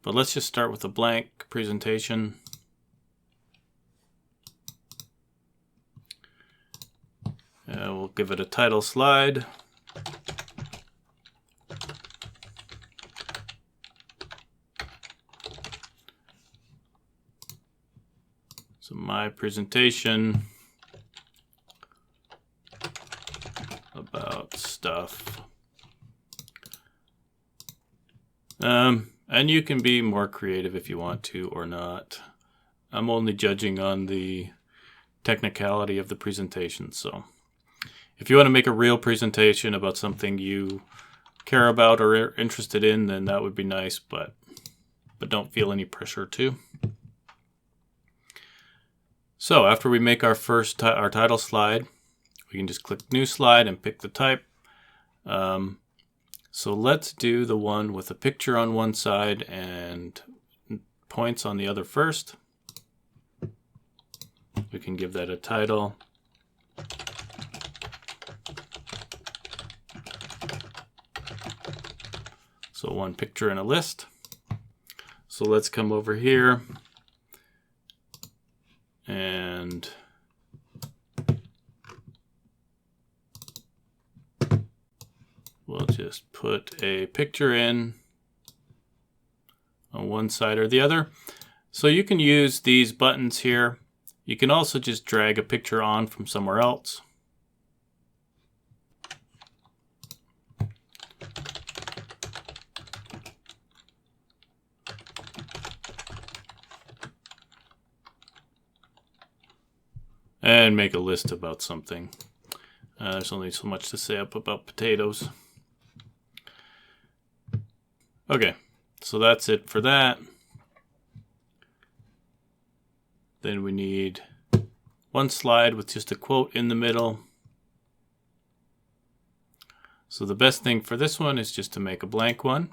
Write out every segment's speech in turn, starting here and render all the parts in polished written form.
But let's just start with a blank presentation. We'll give it a title slide. So my presentation about stuff. And you can be more creative if you want to or not. I'm only judging on the technicality of the presentation. So if you want to make a real presentation about something you care about or are interested in, then that would be nice, but don't feel any pressure to. So after we make our first our title slide, we can just click New Slide and pick the type. So let's do the one with a picture on one side and points on the other first. We can give that a title. So one picture in a list. So let's come over here and we'll just put a picture in on one side or the other. So you can use these buttons here. You can also just drag a picture on from somewhere else. And make a list about something. There's only so much to say up about potatoes. Okay, so that's it for that. Then we need one slide with just a quote in the middle. So the best thing for this one is just to make a blank one.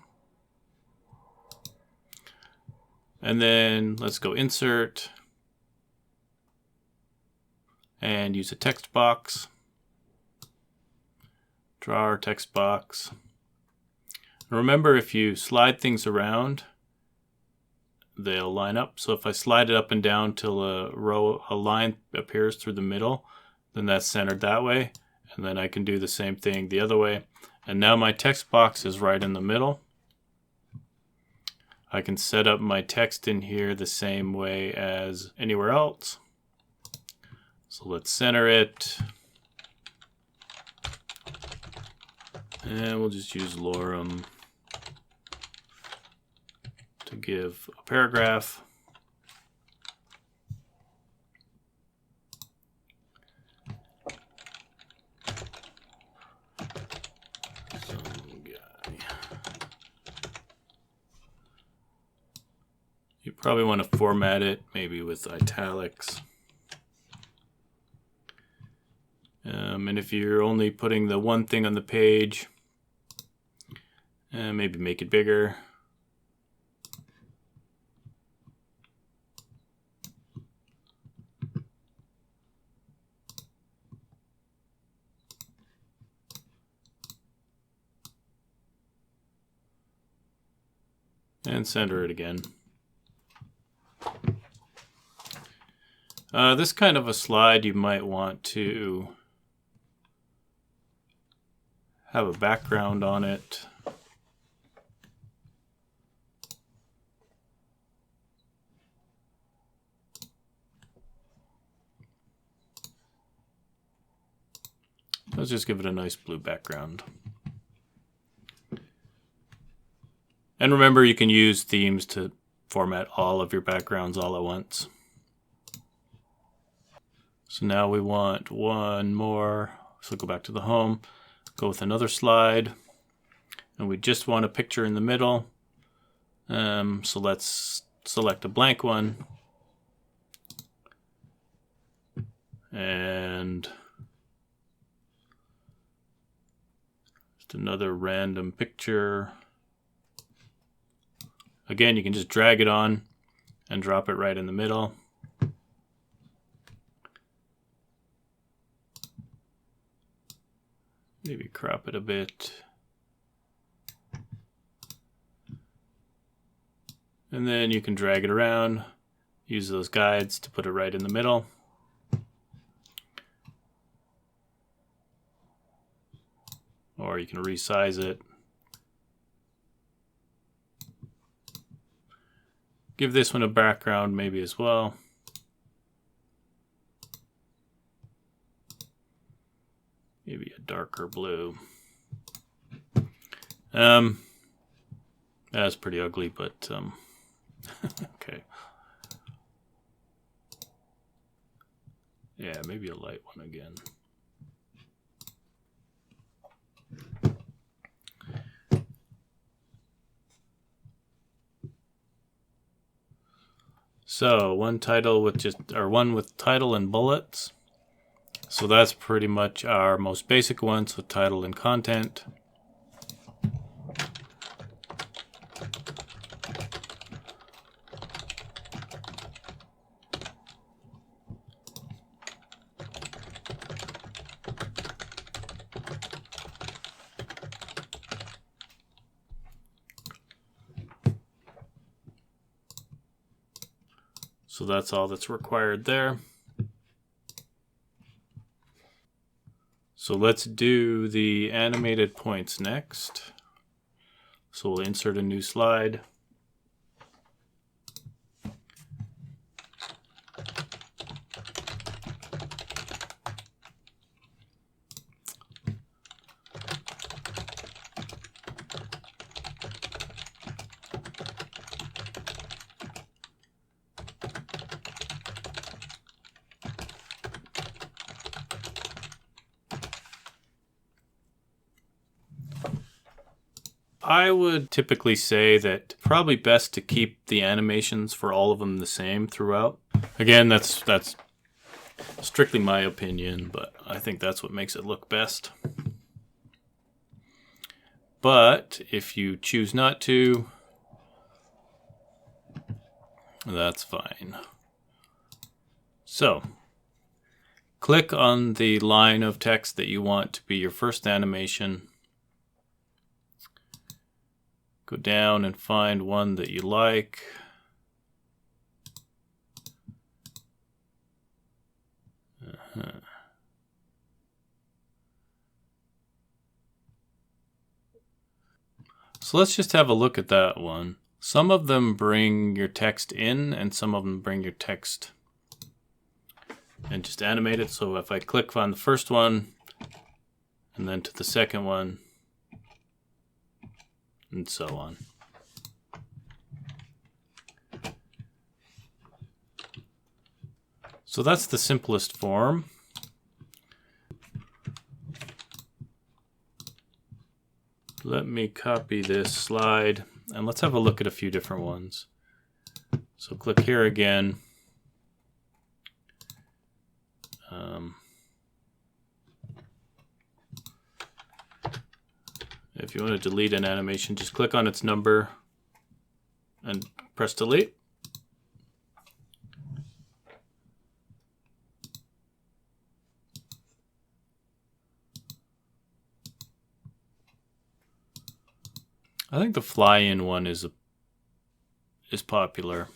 And then let's go Insert and use a text box. Draw our text box. Remember, if you slide things around, they'll line up. So if I slide it up and down till a line appears through the middle, then that's centered that way. And then I can do the same thing the other way. And now my text box is right in the middle. I can set up my text in here the same way as anywhere else. So let's center it. And we'll just use lorem to give a paragraph. You probably want to format it maybe with italics. And if you're only putting the one thing on the page, maybe make it bigger. And center it again. This kind of a slide you might want to have a background on it. Let's just give it a nice blue background. And remember, you can use themes to format all of your backgrounds all at once. So now we want one more. So go back to the home, go with another slide, and we just want a picture in the middle. So let's select a blank one. And just another random picture. Again, you can just drag it on and drop it right in the middle. Maybe crop it a bit. And then you can drag it around, use those guides to put it right in the middle. Or you can resize it. Give this one a background maybe as well. Maybe a darker blue. That's pretty ugly, but okay. Yeah, maybe a light one again. So one with title and bullets. So that's pretty much our most basic one, so title and content. So that's all that's required there. So let's do the animated points next. So we'll insert a new slide. I would typically say that probably best to keep the animations for all of them the same throughout. Again, that's strictly my opinion, but I think that's what makes it look best. But if you choose not to, that's fine. So, click on the line of text that you want to be your first animation. Go down and find one that you like. So let's just have a look at that one. Some of them bring your text in and some of them bring your text and just animate it. So if I click on the first one and then to the second one, and so on. So that's the simplest form. Let me copy this slide and let's have a look at a few different ones. So click here again. If you want to delete an animation, just click on its number and press delete. I think the fly-in one is popular.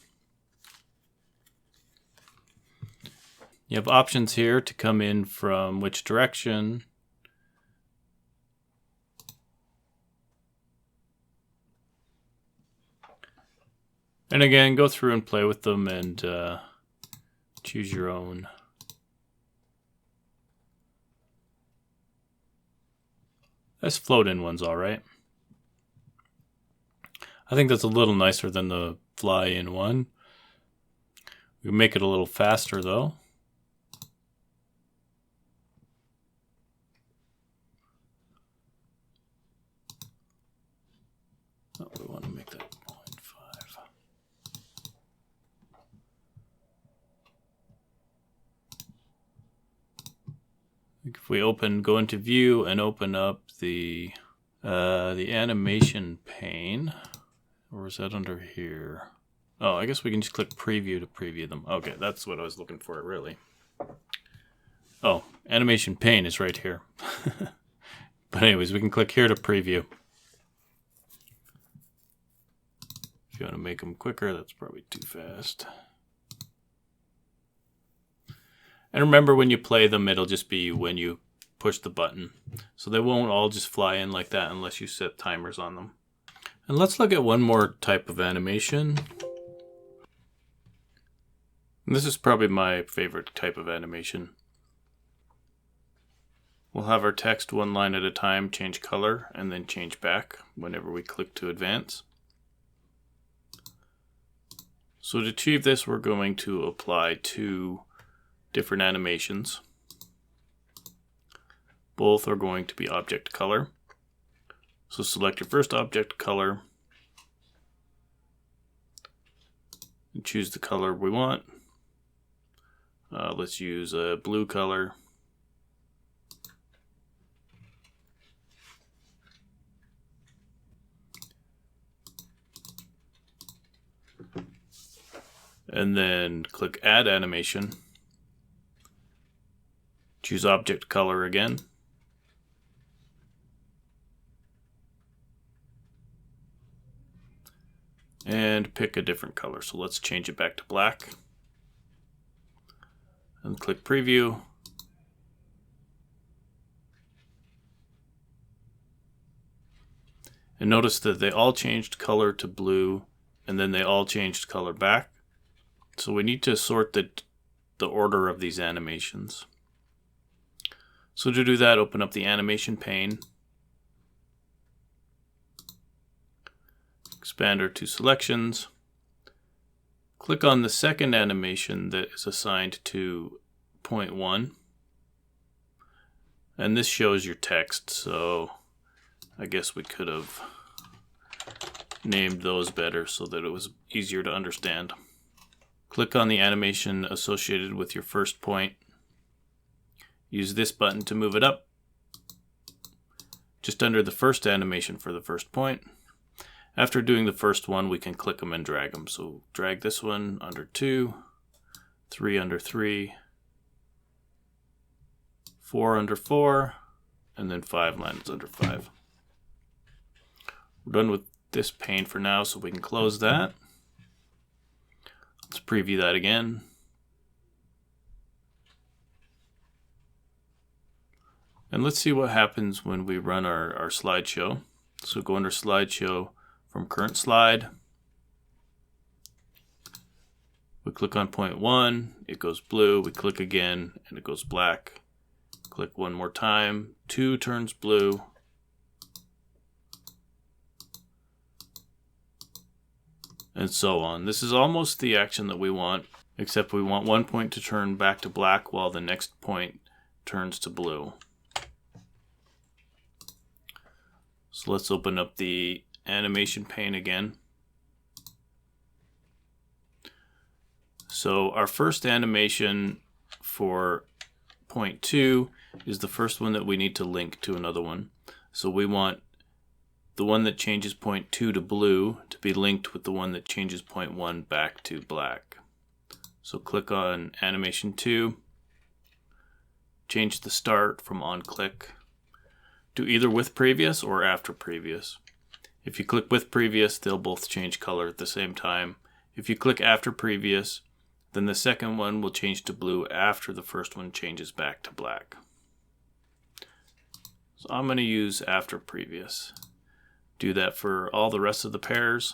You have options here to come in from which direction. And again, go through and play with them and choose your own. This float-in one's all right. I think that's a little nicer than the fly-in one. We can make it a little faster though. Oh, we want to make that 0.5. If we go into view and open up the animation pane, or is that under here? Oh, I guess we can just click preview to preview them. Okay, that's what I was looking for, really. Oh, animation pane is right here. But anyways, we can click here to preview. If you want to make them quicker, that's probably too fast. And remember, when you play them, it'll just be when you push the button. So they won't all just fly in like that unless you set timers on them. And let's look at one more type of animation. And this is probably my favorite type of animation. We'll have our text one line at a time change color and then change back whenever we click to advance. So to achieve this, we're going to apply two different animations. Both are going to be object color. So select your first object color and choose the color we want. Let's use a blue color. And then click Add Animation. Choose Object Color again. And pick a different color. So let's change it back to black. And click Preview. And notice that they all changed color to blue, and then they all changed color back. So we need to sort the order of these animations. So to do that, open up the animation pane. Expand our two selections. Click on the second animation that is assigned to point 1. And this shows your text, so I guess we could have named those better so that it was easier to understand. Click on the animation associated with your first point. Use this button to move it up, just under the first animation for the first point. After doing the first one, we can click them and drag them. So drag this one under 2, 3 under 3, 4 under 4, and then 5 lines under 5. We're done with this pane for now, so we can close that. Let's preview that again. And let's see what happens when we run our slideshow. So go under Slideshow from Current Slide. We click on point 1, it goes blue. We click again and it goes black. Click one more time, 2 turns blue. And so on. This is almost the action that we want, except we want one point to turn back to black while the next point turns to blue. So let's open up the animation pane again. So our first animation for point 2 is the first one that we need to link to another one. So we want the one that changes point 2 to blue to be linked with the one that changes point 1 back to black. So click on animation 2, change the start from on click. Do either with previous or after previous. If you click with previous, they'll both change color at the same time. If you click after previous, then the second one will change to blue after the first one changes back to black. So I'm going to use after previous. Do that for all the rest of the pairs.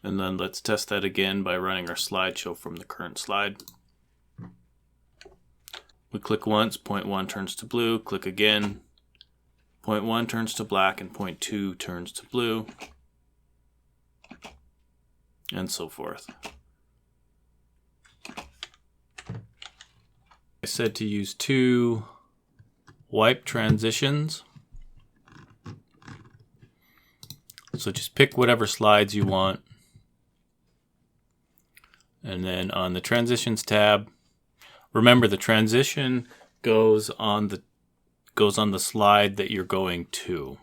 And then let's test that again by running our slideshow from the current slide. We click once, point 1 turns to blue, click again, point 1 turns to black, and point 2 turns to blue, and so forth. I said to use 2 wipe transitions. So just pick whatever slides you want. And then on the transitions tab, remember the transition goes on the slide that you're going to.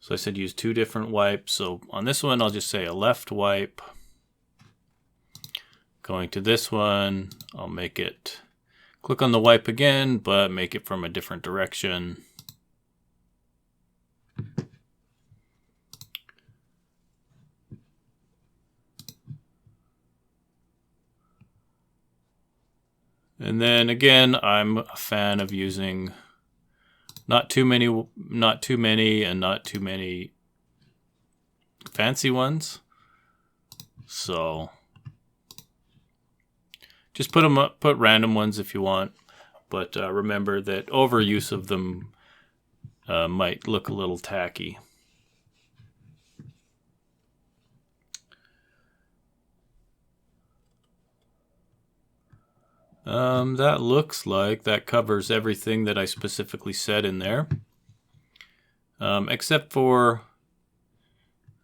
So I said use 2 different wipes. So on this one, I'll just say a left wipe. Going to this one, I'll make it, click on the wipe again, but make it from a different direction. And then again, I'm a fan of using not too many and not too many fancy ones. So just put random ones if you want, but remember that overuse of them might look a little tacky. That looks like that covers everything that I specifically said in there. Except for,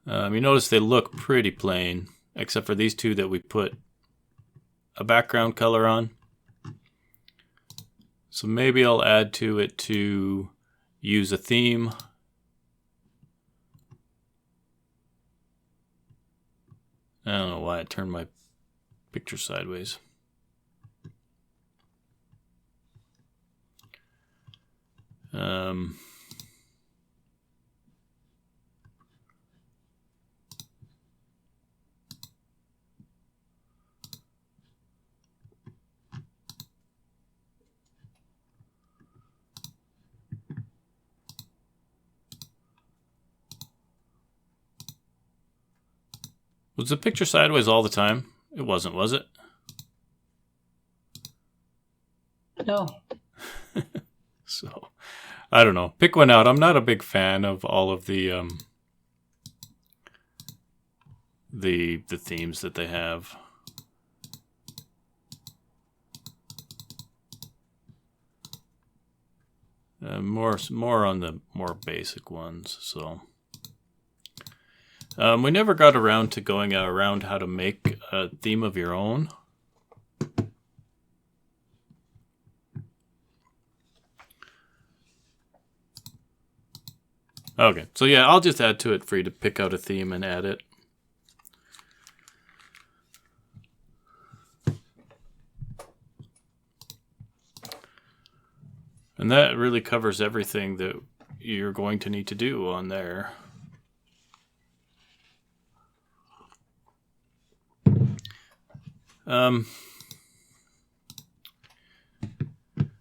you notice they look pretty plain, except for these 2 that we put a background color on. So maybe I'll add to it to use a theme. I don't know why I turned my picture sideways. Was the picture sideways all the time? It wasn't, was it? No. So, I don't know. Pick one out. I'm not a big fan of all of the themes that they have. More on the more basic ones. So, we never got around to going around how to make a theme of your own. Okay, so yeah, I'll just add to it for you to pick out a theme and add it. And that really covers everything that you're going to need to do on there.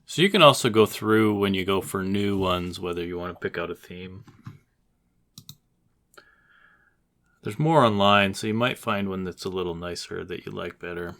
So you can also go through when you go for new ones, whether you want to pick out a theme. There's more online, so you might find one that's a little nicer that you like better.